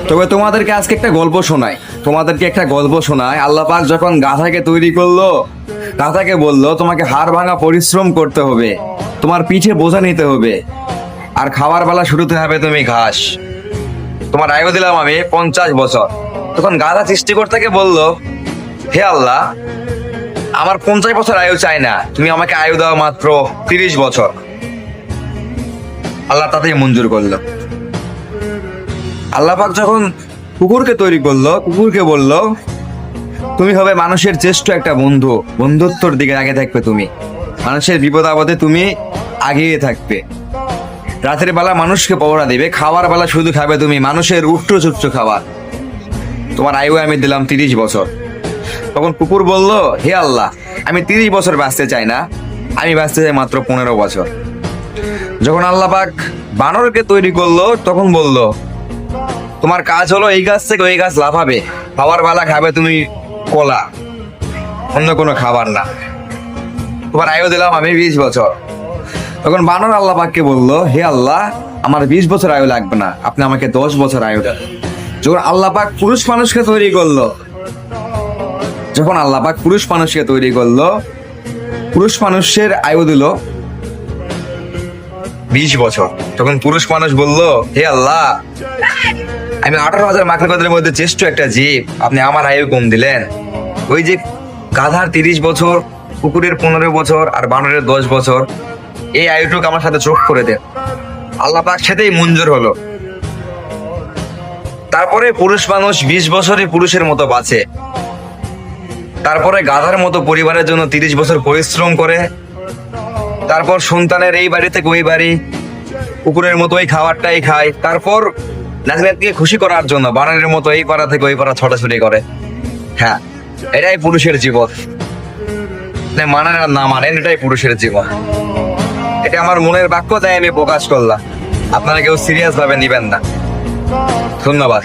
তবে তোমাদেরকে আজকে একটা গল্প শোনাই। আল্লাহ পাক যখন গাধাকে তৈরি করলো, গাধাকে বললো তোমাকে হাড় ভাঙা পরিশ্রম করতে হবে, তোমার পিঠে বোঝা নিতে হবে, আর খাবার বেলা শুরুতে হবে তুমি ঘাস। তোমার আয়ু দিলাম আমি 50 বছর। তখন গাধা সৃষ্টিকর্তাকে বলল, হে আল্লাহ, আমার 50 বছর আয়ু চাই না, তুমি আমাকে আয়ু দাও মাত্র 30 বছর। আল্লাহ তাতেই মঞ্জুর করলো। আল্লাহ পাক যখন কুকুরকে তৈরি করলো, কুকুরকে বলল তুমি হবে মানুষের শ্রেষ্ঠ একটা বন্ধু, বন্ধুত্বর দিকে আগে থাকবে, তুমি মানুষের বিপদ আপদে তুমি আগিয়ে থাকবে, রাতের বেলা মানুষকে পহরা দিবে, খাবার বেলা শুধু খাবে তুমি মানুষের উট্টু চুট্টু খাবার। তোমার আয়ু আমি দিলাম 30 বছর। তখন কুকুর বলল, হে আল্লাহ, আমি 30 বছর বাঁচতে চাই না, আমি বাঁচতে চাই মাত্র 15 বছর। যখন আল্লাহ পাক বানরকে তৈরি করলো, তখন বলল তোমার কাজ হলো এই গাছ থেকে ওই গাছ লাফাবে, খাবার বেলা খাবে তুমি কলা, অন্য কোনো খাবার না। তোমার আয়ু দিলাম আমি 20 বছর। তখন বানর আল্লাহ পাককে বলল, হে আল্লাহ, আমার 20 বছর আয়ু লাগবে না, আপনি আমাকে 10 বছর আয়ু দেন। যখন আল্লাহ পাক পুরুষ মানুষকে তৈরি করলো, পুরুষ মানুষের আয়ু দিল 20 বছর। তখন পুরুষ মানুষ বলল, হে আল্লাহ, আমি 18,000 মাখলুকাতের মধ্যে শ্রেষ্ঠ একটা জীব, আপনি আমার আয়ু কম দিলেন। ওই যে গাধার 30 বছর, কুকুরের 15 বছর, আর বানরের 10 বছর, এই আয়ুটুকু আমার সাথে যোগ করে দেন। আল্লাহ পাক সাথেই মঞ্জুর হলো। তারপরে পুরুষ মানুষ 20 বছরই পুরুষের মতো বাঁচে। তারপরে গাধার মতো পরিবারের জন্য 30 বছর পরিশ্রম করে। তারপর সন্তানের এই বাড়ি থেকে ওই বাড়ি, কুকুরের মতো ওই খাবারটাই খায়। তারপর নাজরাতকে খুশি করার জন্য বানরের মতো এই পাড়া থেকে ওই পাড়া ছটাছুটি করে। হ্যাঁ, এটাই পুরুষের জীবন। মানেন আর না মানেন, এটাই পুরুষের জীবন। এটা আমার মনের বাক্য, তাই আমি প্রকাশ করলাম। আপনারা কেউ সিরিয়াস ভাবে নিবেন না। ধন্যবাদ।